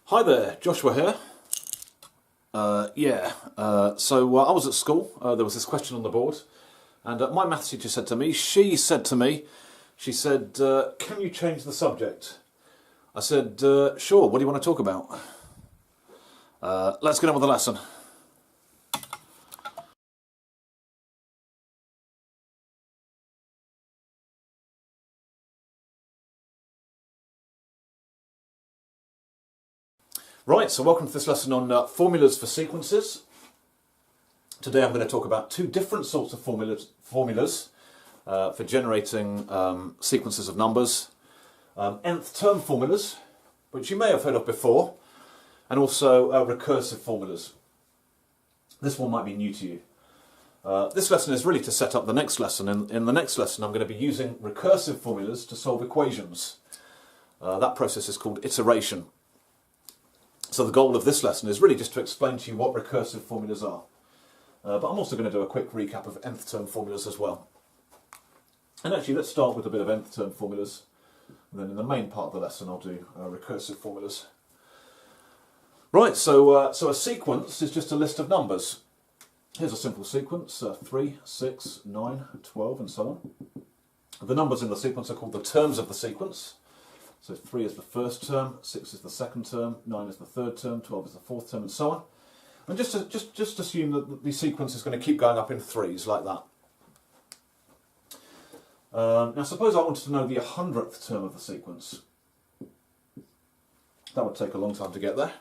Hi there, Joshua here. So I was at school, there was this question on the board, and my maths teacher said to me, she said, can you change the subject? I said, sure, what do you want to talk about? Let's get on with the lesson. Right, so welcome to this lesson on formulas for sequences. Today I'm going to talk about two different sorts of formulas for generating sequences of numbers. Nth term formulas, which you may have heard of before, and also recursive formulas. This one might be new to you. This lesson is really to set up the next lesson. In the next lesson I'm going to be using recursive formulas to solve equations. That process is called iteration. So the goal of this lesson is really just to explain to you what recursive formulas are. But I'm also going to do a quick recap of nth term formulas as well. And actually let's start with a bit of nth term formulas, and then in the main part of the lesson I'll do recursive formulas. Right, so a sequence is just a list of numbers. Here's a simple sequence, 3, 6, 9, 12 and so on. The numbers in the sequence are called the terms of the sequence. So 3 is the first term, 6 is the second term, 9 is the third term, 12 is the fourth term, and so on. And just assume that the sequence is going to keep going up in threes like that. Now suppose I wanted to know the 100th term of the sequence. That would take a long time to get there.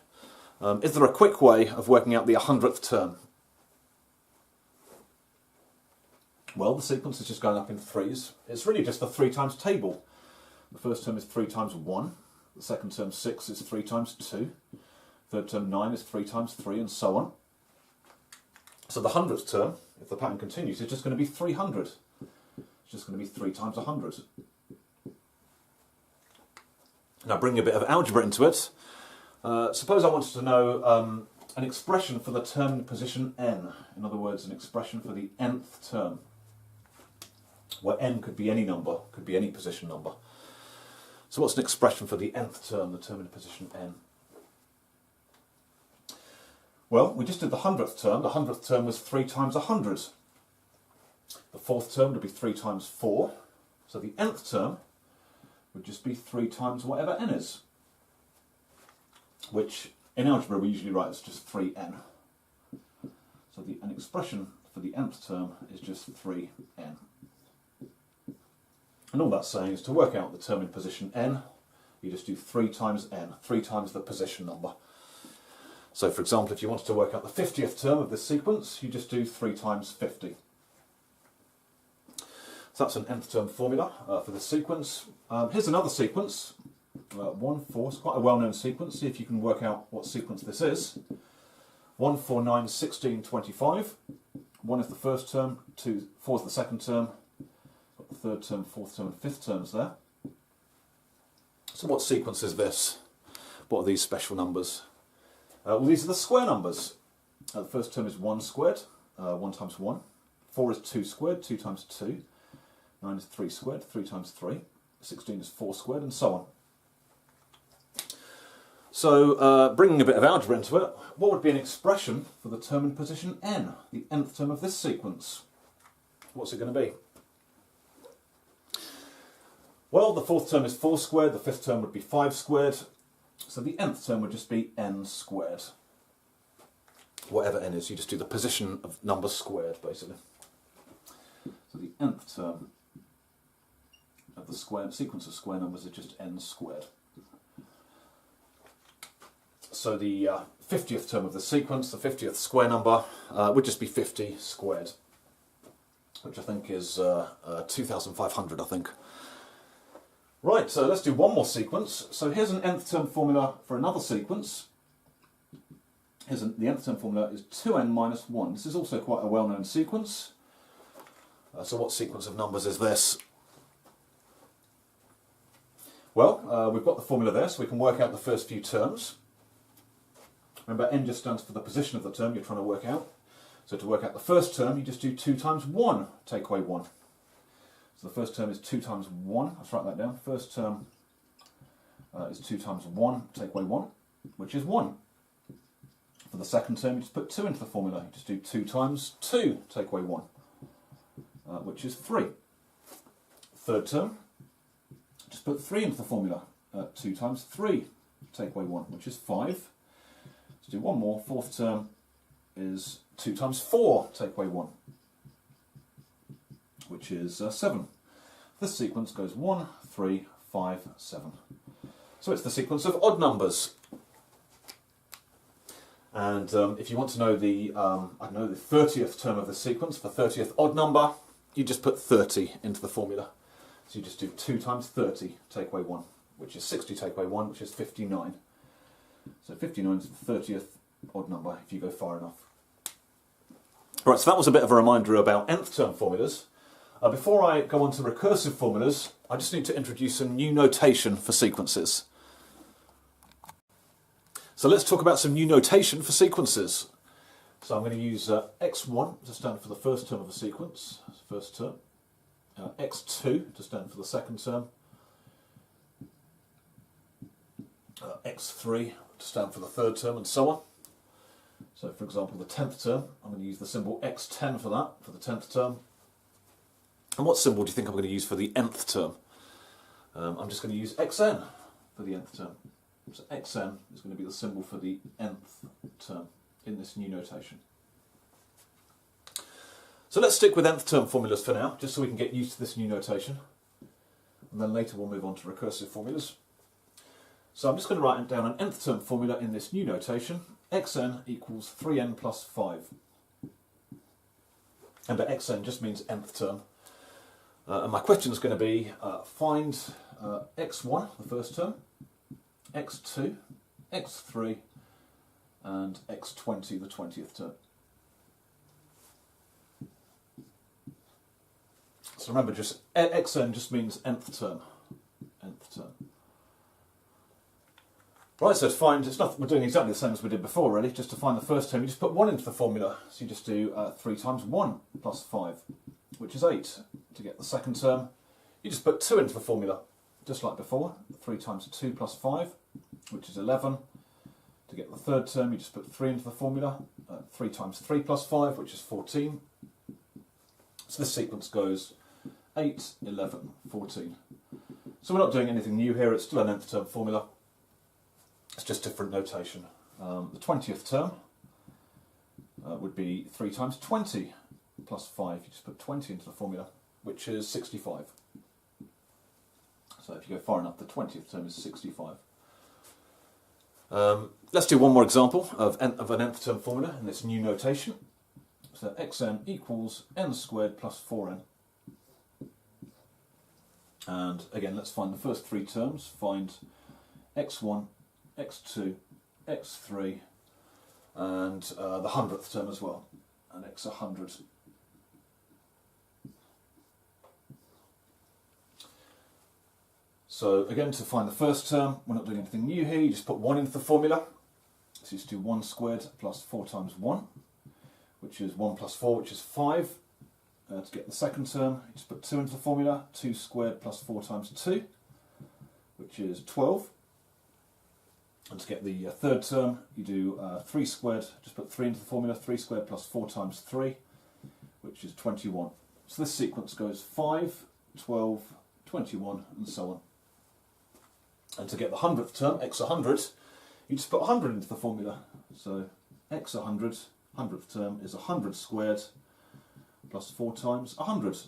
Is there a quick way of working out the 100th term? Well, the sequence is just going up in threes. It's really just the 3 times table. The first term is 3 times 1, the second term 6 is 3 times 2, third term 9 is 3 times 3, and so on. So the 100th term, if the pattern continues, is just going to be 300. It's just going to be 3 times 100. Now bringing a bit of algebra into it, suppose I wanted to know an expression for the term in position n, in other words an expression for the nth term, where n could be any number, could be any position number. So what's an expression for the nth term, the term in position n? Well, we just did the 100th term. The 100th term was 3 times 100. The fourth term would be 3 times 4. So the nth term would just be 3 times whatever n is, which in algebra we usually write as just 3n. So an expression for the nth term is just 3n. And all that's saying is to work out the term in position n, you just do 3 times n, 3 times the position number. So for example, if you wanted to work out the 50th term of this sequence, you just do 3 times 50. So that's an nth term formula for this sequence. Here's another sequence, 1, 4, it's quite a well-known sequence. See if you can work out what sequence this is. 1, 4, 9, 16, 25. 1 is the first term, 2, 4 is the second term, the third term, fourth term and fifth terms there. So what sequence is this? What are these special numbers? Well, these are the square numbers. The first term is 1 squared, 1 times 1. 4 is 2 squared, 2 times 2. 9 is 3 squared, 3 times 3. 16 is 4 squared, and so on. So bringing a bit of algebra into it, what would be an expression for the term in position n, the nth term of this sequence? What's it going to be? Well, the fourth term is 4 squared, the fifth term would be 5 squared, so the nth term would just be n squared. Whatever n is, you just do the position of number squared, basically. So the nth term of the sequence of square numbers is just n squared. So the 50th term of the sequence, the 50th square number, would just be 50 squared, which I think is 2,500, I think. Right, so let's do one more sequence. So here's an nth term formula for another sequence. The nth term formula is 2n minus 1. This is also quite a well-known sequence. So what sequence of numbers is this? Well, we've got the formula there, so we can work out the first few terms. Remember, n just stands for the position of the term you're trying to work out. So to work out the first term, you just do 2 times 1, take away 1. So the first term is 2 times 1, let's write that down. First term is 2 times 1, take away 1. which is 1. For the second term, you just put 2 into the formula. You just do 2 times 2, take away 1, which is 3. Third term, just put 3 into the formula. 2 times 3, take away 1, which is 5. Let's do one more. Fourth term is 2 times 4, take away 1, which is 7. This sequence goes 1, 3, 5, 7. So it's the sequence of odd numbers. And if you want to know the, I don't know, the 30th term of the sequence, the 30th odd number, you just put 30 into the formula. So you just do 2 times 30, take away 1, which is 60, take away 1, which is 59. So 59 is the 30th odd number if you go far enough. Right, so that was a bit of a reminder about nth term formulas. Before I go on to recursive formulas, I just need to introduce some new notation for sequences. So let's talk about some new notation for sequences. So I'm going to use x1 to stand for the first term of a sequence, first term, x2 to stand for the second term, x3 to stand for the third term, and so on. So for example, the 10th term, I'm going to use the symbol x10 for that, for the 10th term. And what symbol do you think I'm going to use for the nth term? I'm just going to use xn for the nth term. So xn is going to be the symbol for the nth term in this new notation. So let's stick with nth term formulas for now, just so we can get used to this new notation. And then later we'll move on to recursive formulas. So I'm just going to write down an nth term formula in this new notation. Xn equals 3n plus 5. And xn just means nth term. And my question is going to be, find x1, the first term, x2, x3, and x20, the 20th term. So remember, just xn just means nth term. Nth term. Right, so to find, we're doing exactly the same as we did before, really. Just to find the first term, you just put 1 into the formula. So you just do 3 times 1 plus 5, which is 8. To get the second term, you just put 2 into the formula, just like before. 3 times 2 plus 5, which is 11. To get the third term, you just put 3 into the formula. 3 times 3 plus 5, which is 14. So this sequence goes 8, 11, 14. So we're not doing anything new here, it's still an nth term formula. It's just different notation. The 20th term would be 3 times 20 plus 5. You just put 20 into the formula, which is 65. So if you go far enough, the 20th term is 65. Let's do one more example of an nth term formula in this new notation. So xn equals n squared plus 4n. And again, let's find the first 3 terms. Find x1, x2, x3, and the 100th term as well, and x100. So again, to find the first term, we're not doing anything new here, you just put 1 into the formula. So you just do 1 squared plus 4 times 1, which is 1 plus 4, which is 5. To get the second term, you just put 2 into the formula, 2 squared plus 4 times 2, which is 12. And to get the third term, you do 3 squared, just put 3 into the formula, 3 squared plus 4 times 3, which is 21. So this sequence goes 5, 12, 21, and so on. And to get the 100th term, x100, you just put 100 into the formula. So x100, 100th term is 100 squared plus 4 times 100.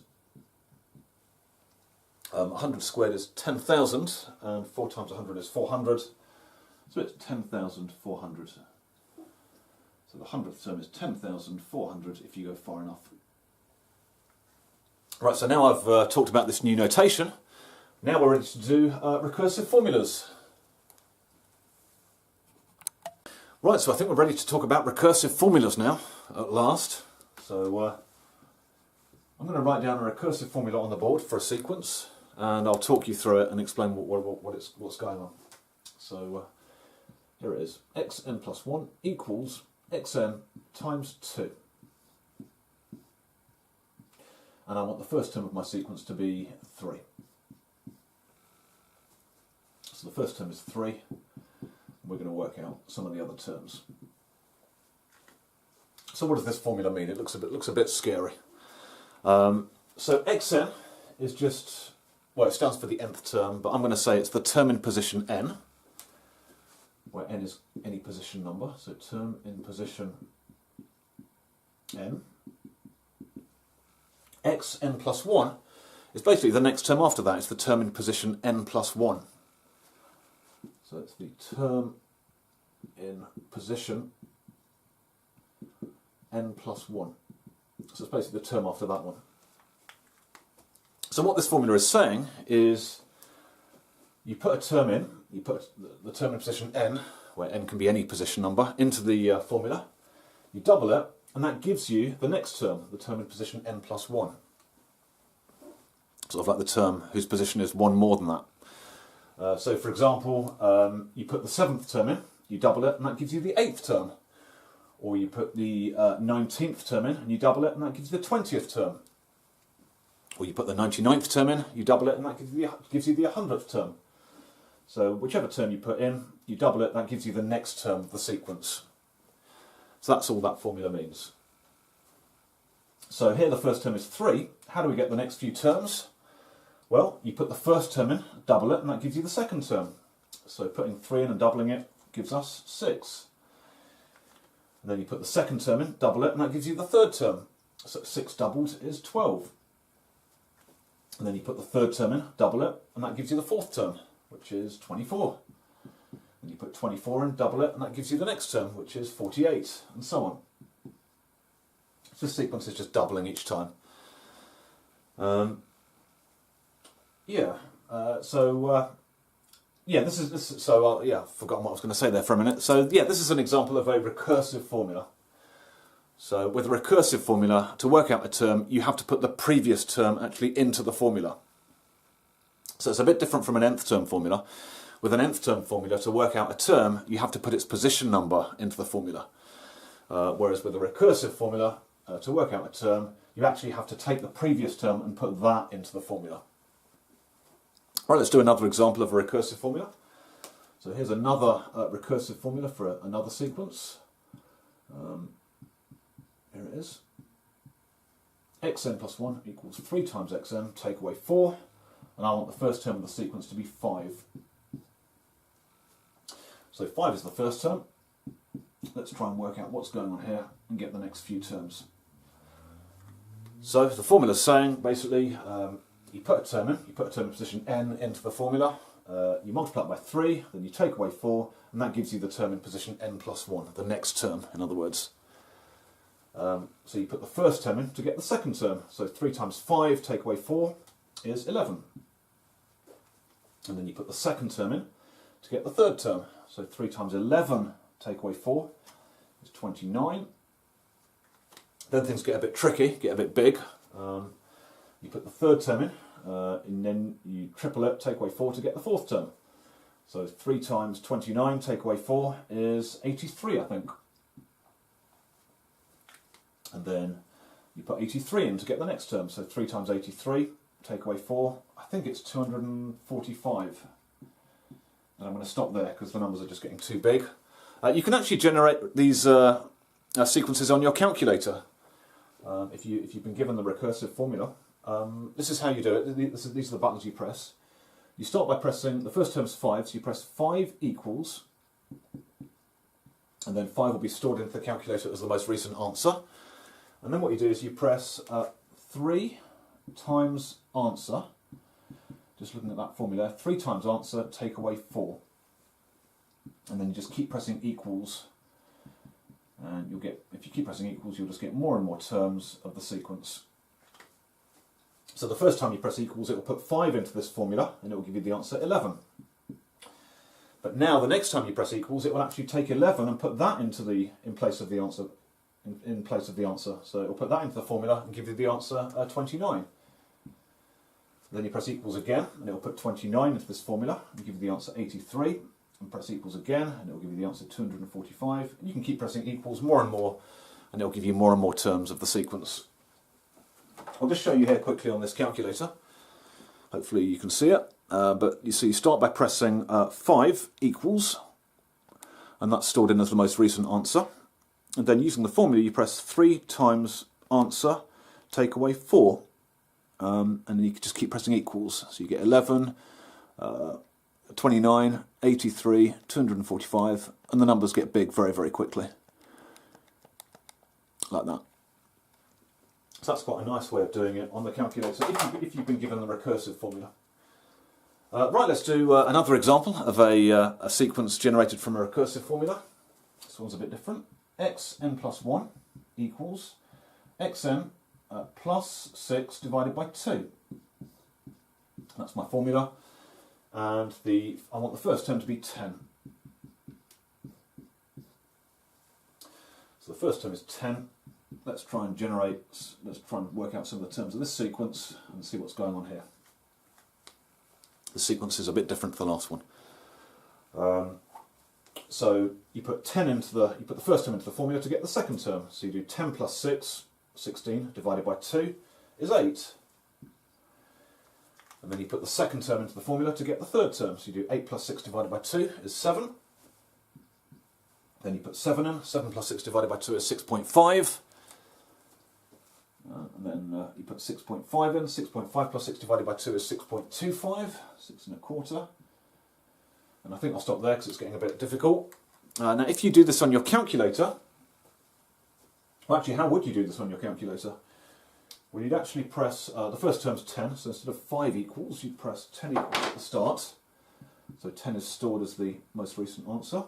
100 squared is 10,000, and 4 times 100 is 400. So it's 10,400. So the 100th term is 10,400 if you go far enough. Right, so now I've talked about this new notation. Now we're ready to do recursive formulas. Right, so I think we're ready to talk about recursive formulas now, at last. So I'm going to write down a recursive formula on the board for a sequence, and I'll talk you through it and explain what's going on. So here it is. Xn plus 1 equals xn times 2. And I want the first term of my sequence to be 3. So the first term is 3. We're going to work out some of the other terms. So what does this formula mean? It looks a bit scary. So xn is just, well, it stands for the nth term, but I'm going to say it's the term in position n, where n is any position number. So term in position n. xn plus 1 is basically the next term after that. It's the term in position n plus 1. So it's the term in position n plus 1. So it's basically the term after that one. So what this formula is saying is you put a term in, you put the term in position n, where n can be any position number, into the formula, you double it, and that gives you the next term, the term in position n plus 1. Sort of like the term whose position is one more than that. So for example, you put the 7th term in, you double it, and that gives you the 8th term. Or you put the 19th term in, and you double it, and that gives you the 20th term. Or you put the 99th term in, you double it, and that gives you the 100th term. So whichever term you put in, you double it, that gives you the next term of the sequence. So that's all that formula means. So here the first term is 3. How do we get the next few terms? Well, you put the first term in, double it, and that gives you the second term. So putting 3 in and doubling it gives us 6. And then you put the second term in, double it, and that gives you the third term. So 6 doubled is 12. And then you put the third term in, double it, and that gives you the fourth term, which is 24. And you put 24 in, double it, and that gives you the next term, which is 48, and so on. So this sequence is just doubling each time. I've forgotten what I was going to say there for a minute. So yeah, this is an example of a recursive formula. So with a recursive formula, to work out a term, you have to put the previous term actually into the formula. So it's a bit different from an nth term formula. With an nth term formula, to work out a term, you have to put its position number into the formula. Whereas with a recursive formula, to work out a term, you actually have to take the previous term and put that into the formula. Right, let's do another example of a recursive formula. So here's another recursive formula for another sequence. Here it is. xn plus 1 equals 3 times xn, take away 4, and I want the first term of the sequence to be 5. So 5 is the first term. Let's try and work out what's going on here and get the next few terms. So the formula is saying, basically, you put a term in position n into the formula, you multiply it by 3, then you take away 4, and that gives you the term in position n plus 1, the next term, in other words. So you put the first term in to get the second term. So 3 times 5 take away 4 is 11. And then you put the second term in to get the third term. So 3 times 11 take away 4 is 29. Then things get a bit tricky, get a bit big. You put the third term in, and then you triple it, take away 4 to get the fourth term. So 3 times 29 take away 4 is 83, I think. And then you put 83 in to get the next term. So 3 times 83, take away 4, I think it's 245. And I'm going to stop there because the numbers are just getting too big. You can actually generate these sequences on your calculator. If you've been given the recursive formula, this is how you do it. These are the buttons you press. You start by pressing, the first term is 5, so you press 5 equals, and then 5 will be stored into the calculator as the most recent answer. And then what you do is you press 3 times answer, just looking at that formula, 3 times answer, take away 4. And then you just keep pressing equals, and you'll get, if you keep pressing equals, you'll just get more and more terms of the sequence. So the first time you press equals, it will put 5 into this formula, and it will give you the answer 11. But now the next time you press equals, it will actually take 11 and put that into in place of the answer. So it will put that into the formula and give you the answer 29. Then you press equals again, and it will put 29 into this formula and give you the answer 83. And press equals again, and it will give you the answer 245. And you can keep pressing equals more and more, and it will give you more and more terms of the sequence. I'll just show you here quickly on this calculator. Hopefully you can see it. But you see, you start by pressing 5 equals, and that's stored in as the most recent answer. And then using the formula, you press 3 times answer, take away 4, and then you can just keep pressing equals. So you get 11, 29, 83, 245, and the numbers get big very, very quickly, like that. So that's quite a nice way of doing it on the calculator if you've been given the recursive formula. Right, let's do another example of a sequence generated from a recursive formula. This one's a bit different. Xn plus 1 equals xn plus 6 divided by 2. That's my formula. And I want the first term to be 10. So the first term is 10. Let's try and work out some of the terms of this sequence and see what's going on here. The sequence is a bit different to the last one. So you put the first term into the formula to get the second term. So you do 10 plus 6, 16, divided by 2 is 8. And then you put the second term into the formula to get the third term. So you do 8 plus 6 divided by 2 is 7. Then you put 7 in. 7 plus 6 divided by 2 is 6.5. And then you put 6.5 in. 6.5 plus 6 divided by 2 is 6.25. 6 1/4. And I think I'll stop there because it's getting a bit difficult. Now if you do this on your calculator, well actually how would you do this on your calculator? Well, you'd actually press, the first term's 10, so instead of 5 equals, you'd press 10 equals at the start. So 10 is stored as the most recent answer.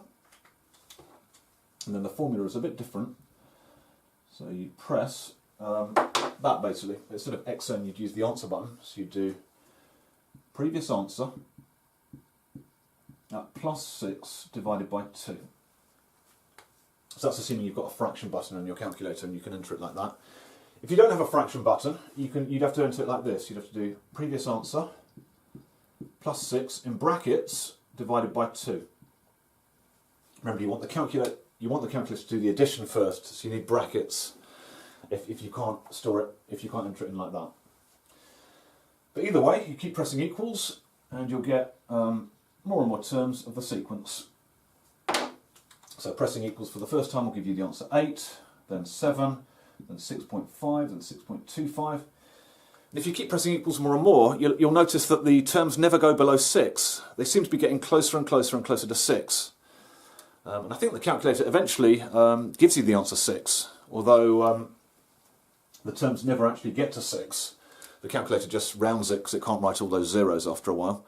And then the formula is a bit different. So you press that basically. Instead of xn, you'd use the answer button. So you'd do previous answer at plus 6 divided by 2. So that's assuming you've got a fraction button on your calculator and you can enter it like that. If you don't have a fraction button, you'd have to enter it like this. You'd have to do previous answer plus 6 in brackets divided by 2. Remember, you want the calculator to do the addition first, so you need brackets if you can't store it, if you can't enter it in like that. But either way, you keep pressing equals and you'll get more and more terms of the sequence. So pressing equals for the first time will give you the answer 8, then 7, then 6.5, then 6.25. And if you keep pressing equals more and more, you'll notice that the terms never go below 6. They seem to be getting closer and closer and closer to 6. And I think the calculator eventually gives you the answer 6, although the terms never actually get to 6. The calculator just rounds it because it can't write all those zeros after a while.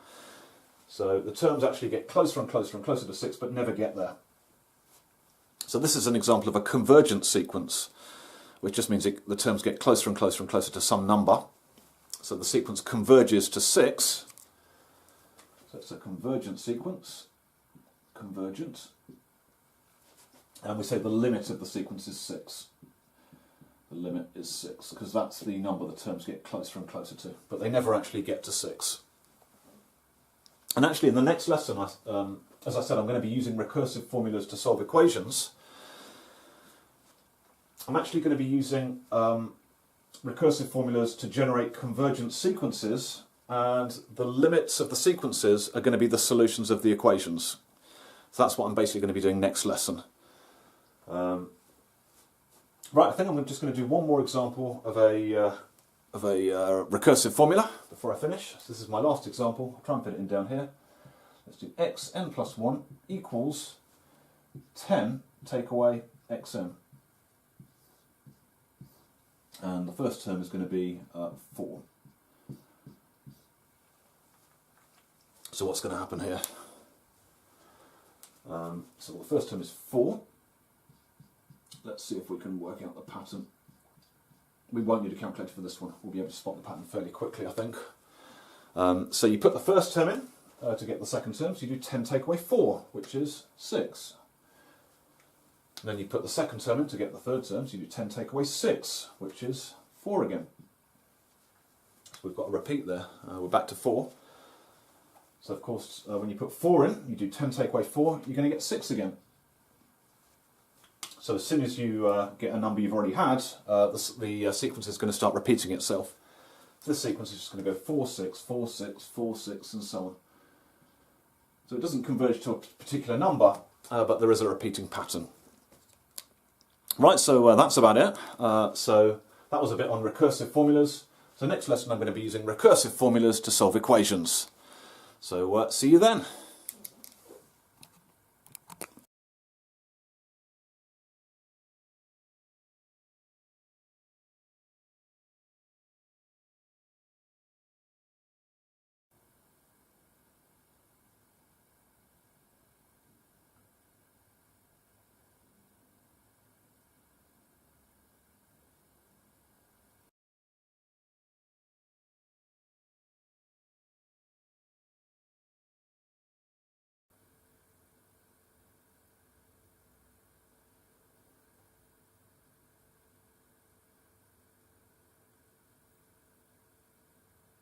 So the terms actually get closer and closer and closer to 6, but never get there. So this is an example of a convergent sequence, which just means the terms get closer and closer and closer to some number. So the sequence converges to 6. So it's a convergent sequence. Convergent. And we say the limit of the sequence is 6. The limit is 6, because that's the number the terms get closer and closer to. But they never actually get to 6. And actually in the next lesson, as I said, I'm going to be using recursive formulas to solve equations. I'm actually going to be using recursive formulas to generate convergent sequences, and the limits of the sequences are going to be the solutions of the equations. So that's what I'm basically going to be doing next lesson. Right, I think I'm just going to do one more example of a recursive formula before I finish. So this is my last example. I'll try and fit it in down here. Let's do xn plus 1 equals 10 take away xn. And the first term is going to be 4. So what's going to happen here? So the first term is 4. Let's see if we can work out the pattern. We won't need a calculator for this one. We'll be able to spot the pattern fairly quickly, I think. So you put the first term in to get the second term. So you do 10 take away 4, which is 6. And then you put the second term in to get the third term. So you do 10 take away 6, which is 4 again. So we've got a repeat there. We're back to 4. So of course, when you put 4 in, you do 10 take away 4, you're going to get 6 again. So as soon as you get a number you've already had, the sequence is going to start repeating itself. So this sequence is just going to go 4, 6, 4, 6, 4, 6, and so on. So it doesn't converge to a particular number but there is a repeating pattern. Right, so that's about it. So that was a bit on recursive formulas. So next lesson I'm going to be using recursive formulas to solve equations. So see you then.